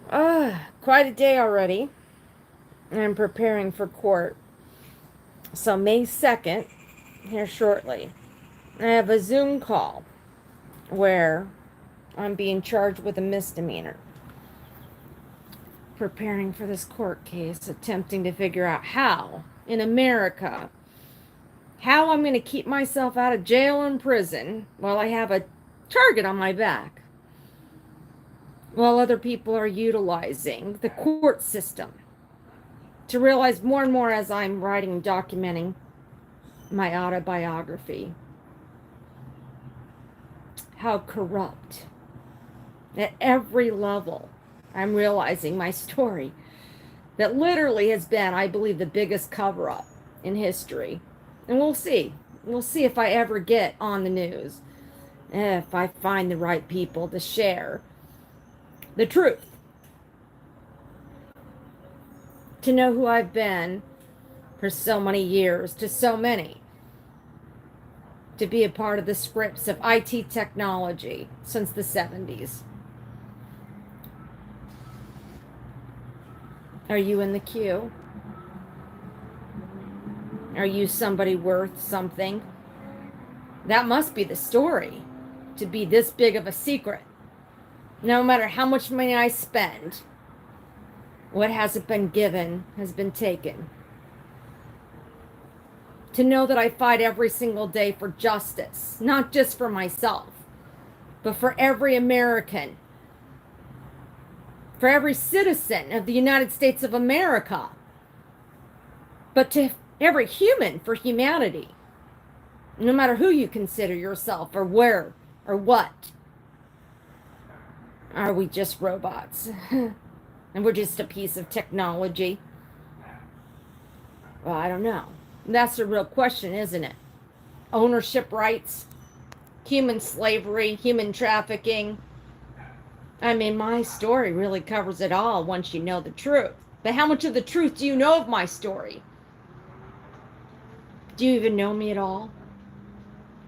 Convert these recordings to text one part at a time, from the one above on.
Quite a day already. I'm preparing for court. So, May 2nd, here shortly, I have a Zoom call where I'm being charged with a misdemeanor. Preparing for this court case, attempting to figure out how, in America, how I'm going to keep myself out of jail and prison while I have a target on my back, while other people are utilizing the court system to realize more and more as I'm writing and documenting my autobiography how corrupt at every level I'm realizing my story that literally has been, I believe, the biggest cover up in history. And we'll see. We'll see if I ever get on the news, if I find the right people to share the truth, to know who I've been for so many years to so many, to be a part of the scripts of IT technology since the 70s. Are you in the queue? Are you somebody worth something? That must be the story, to be this big of a secret. No matter how much money I spend, what hasn't been given has been taken. To know that I fight every single day for justice, not just for myself, but for every American, for every citizen of the United States of America, but to every human for humanity, no matter who you consider yourself or where or what. Are we just robots? And we're just a piece of technology? Well, I don't know. That's the real question, isn't it? Ownership rights, human slavery, human trafficking. I mean, my story really covers it all once you know the truth. But how much of the truth do you know of my story? Do you even know me at all?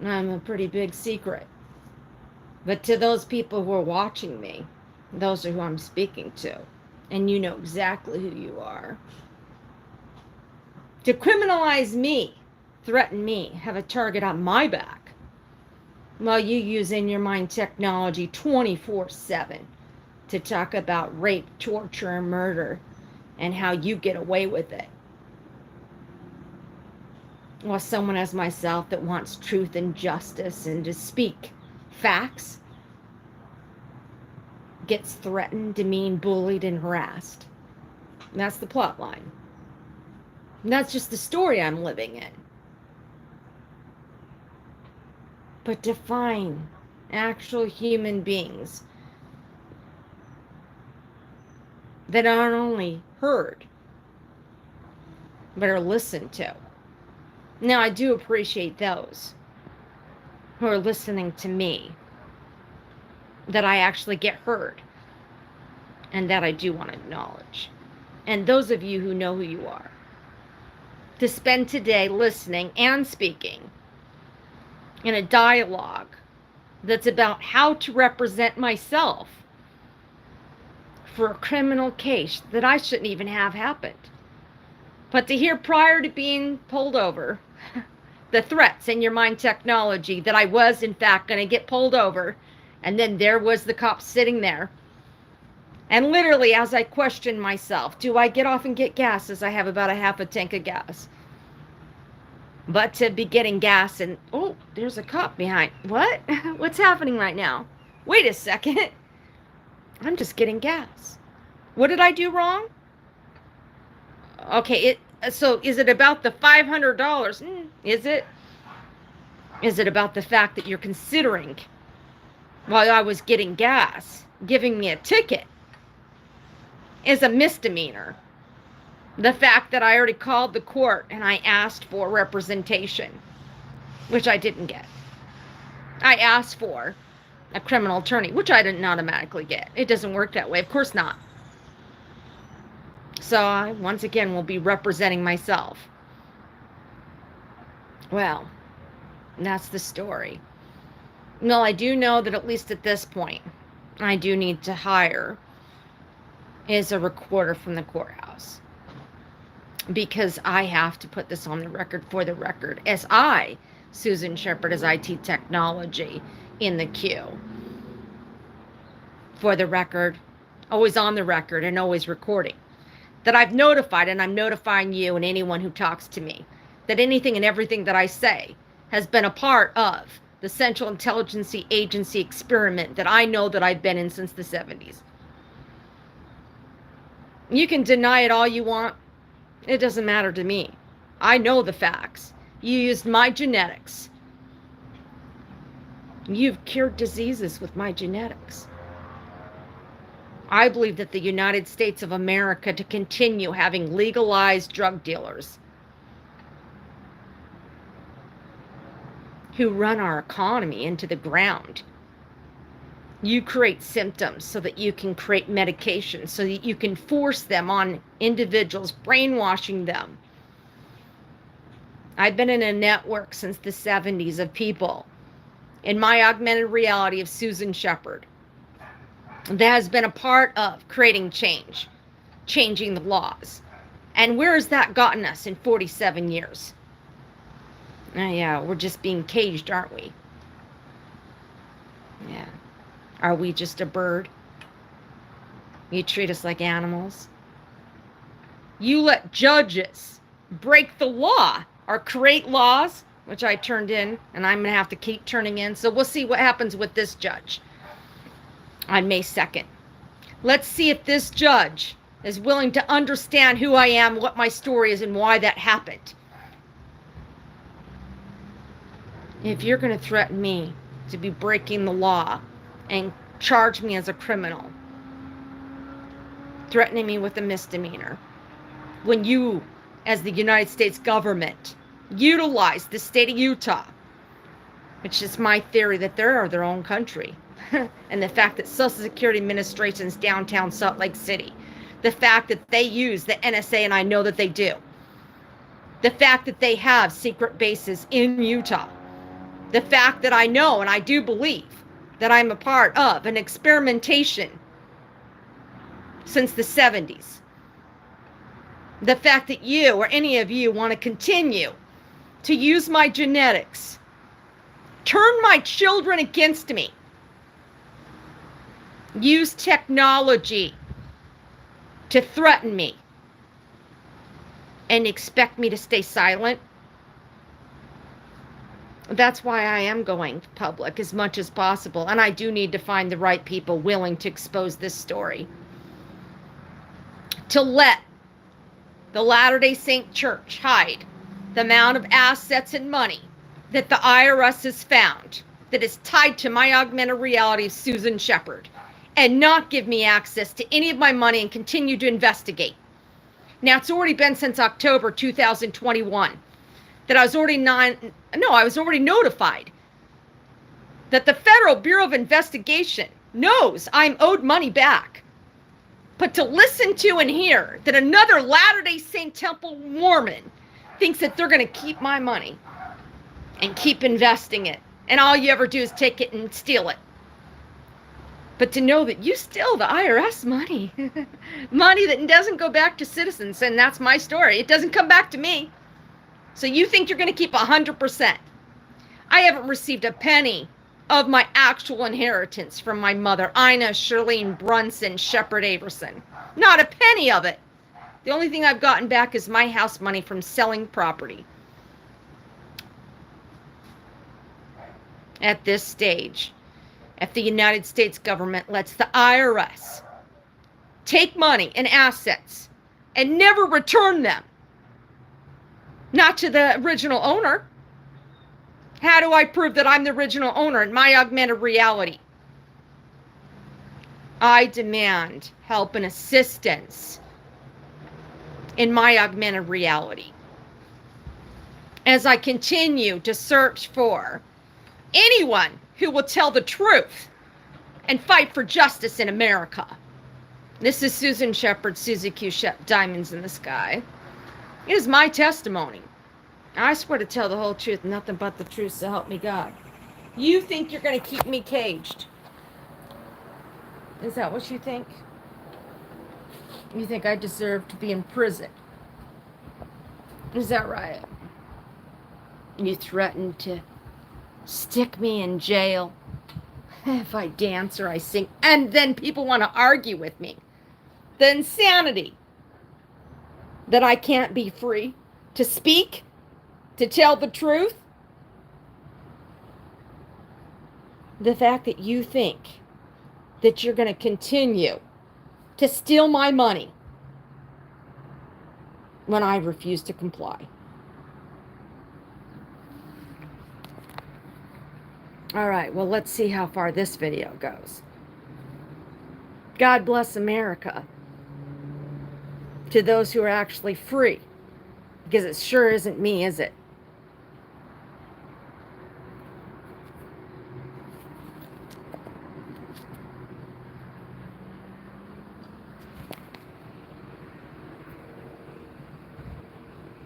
I'm a pretty big secret. But to those people who are watching me, those are who I'm speaking to. And you know exactly who you are. To criminalize me, threaten me, have a target on my back, while you use in your mind technology 24/7 to talk about rape, torture, and murder, and how you get away with it. While someone as myself that wants truth and justice and to speak facts gets threatened, demeaned, bullied, and harassed. And that's the plot line. And that's just the story I'm living in. But to find actual human beings that aren't only heard, but are listened to. Now, I do appreciate those who are listening to me, that I actually get heard, and that I do want to acknowledge. And those of you who know who you are, to spend today listening and speaking in a dialogue that's about how to represent myself for a criminal case that I shouldn't even have happened. But to hear prior to being pulled over, the threats in your mind technology that I was in fact going to get pulled over, and then there was the cop sitting there. And literally, as I questioned myself, do I get off and get gas, as I have about a half a tank of gas? But to be getting gas and, oh, there's a cop behind. What? What's happening right now? Wait a second. I'm just getting gas. What did I do wrong? Okay, so is it about the $500? Is it? Is it about the fact that you're considering, while I was getting gas, giving me a ticket is a misdemeanor? The fact that I already called the court and I asked for representation, which I didn't get. I asked for a criminal attorney, which I didn't automatically get. It doesn't work that way. Of course not. So I, once again, will be representing myself. Well, that's the story. Well, I do know that at least at this point, I do need to hire is a recorder from the courthouse. Because I have to put this on the record for the record. As I, Susan Sheppard, as IT technology in the queue. For the record, always on the record and always recording. That I've notified, and I'm notifying you and anyone who talks to me, that anything and everything that I say has been a part of the Central Intelligence Agency experiment that I know that I've been in since the 70s. You can deny it all you want. It doesn't matter to me. I know the facts. You used my genetics. You've cured diseases with my genetics. I believe that the United States of America to continue having legalized drug dealers who run our economy into the ground. You create symptoms so that you can create medication, so that you can force them on individuals, brainwashing them. I've been in a network since the 70s of people in my augmented reality of Susan Sheppard that has been a part of creating change, changing the laws. And where has that gotten us in 47 years? Yeah, we're just being caged, aren't we? Yeah. Are we just a bird? You treat us like animals. You let judges break the law or create laws, which I turned in, and I'm going to have to keep turning in. So we'll see what happens with this judge on May 2nd. Let's see if this judge is willing to understand who I am, what my story is, and why that happened. If you're going to threaten me to be breaking the law and charge me as a criminal, threatening me with a misdemeanor, when you, as the United States government, utilize the state of Utah, which is my theory that they are their own country, and the fact that Social Security Administration's downtown Salt Lake City, the fact that they use the NSA, and I know that they do, the fact that they have secret bases in Utah, the fact that I know and I do believe that I'm a part of an experimentation since the 70s. The fact that you or any of you want to continue to use my genetics, turn my children against me, use technology to threaten me, and expect me to stay silent. That's why I am going public as much as possible. And I do need to find the right people willing to expose this story. To let the Latter-day Saint Church hide the amount of assets and money that the IRS has found that is tied to my augmented reality of Susan Sheppard, and not give me access to any of my money and continue to investigate. Now, it's already been since October 2021 that I was already notified that the Federal Bureau of Investigation knows I'm owed money back. But to listen to and hear that another Latter-day Saint Temple Mormon thinks that they're going to keep my money and keep investing it, and all you ever do is take it and steal it. But to know that you steal the IRS money, money that doesn't go back to citizens, and that's my story. It doesn't come back to me. So you think you're going to keep 100%. I haven't received a penny of my actual inheritance from my mother, Ina Shirlene Brunson Sheppard Averson. Not a penny of it. The only thing I've gotten back is my house money from selling property. At this stage, if the United States government lets the IRS take money and assets and never return them, not to the original owner, how do I prove that I'm the original owner in my augmented reality? I demand help and assistance in my augmented reality as I continue to search for anyone who will tell the truth and fight for justice in America. This is Susan Sheppard, Susie Q. Shep, Diamonds in the Sky. It is my testimony. I swear to tell the whole truth, nothing but the truth, so help me God. You think you're going to keep me caged? Is that what you think? You think I deserve to be in prison. Is that right? You threatened to stick me in jail if I dance or I sing. And then people want to argue with me. The insanity that I can't be free to speak, to tell the truth. The fact that you think that you're going to continue to steal my money when I refuse to comply. All right, well, let's see how far this video goes. God bless America to those who are actually free, because it sure isn't me, is it?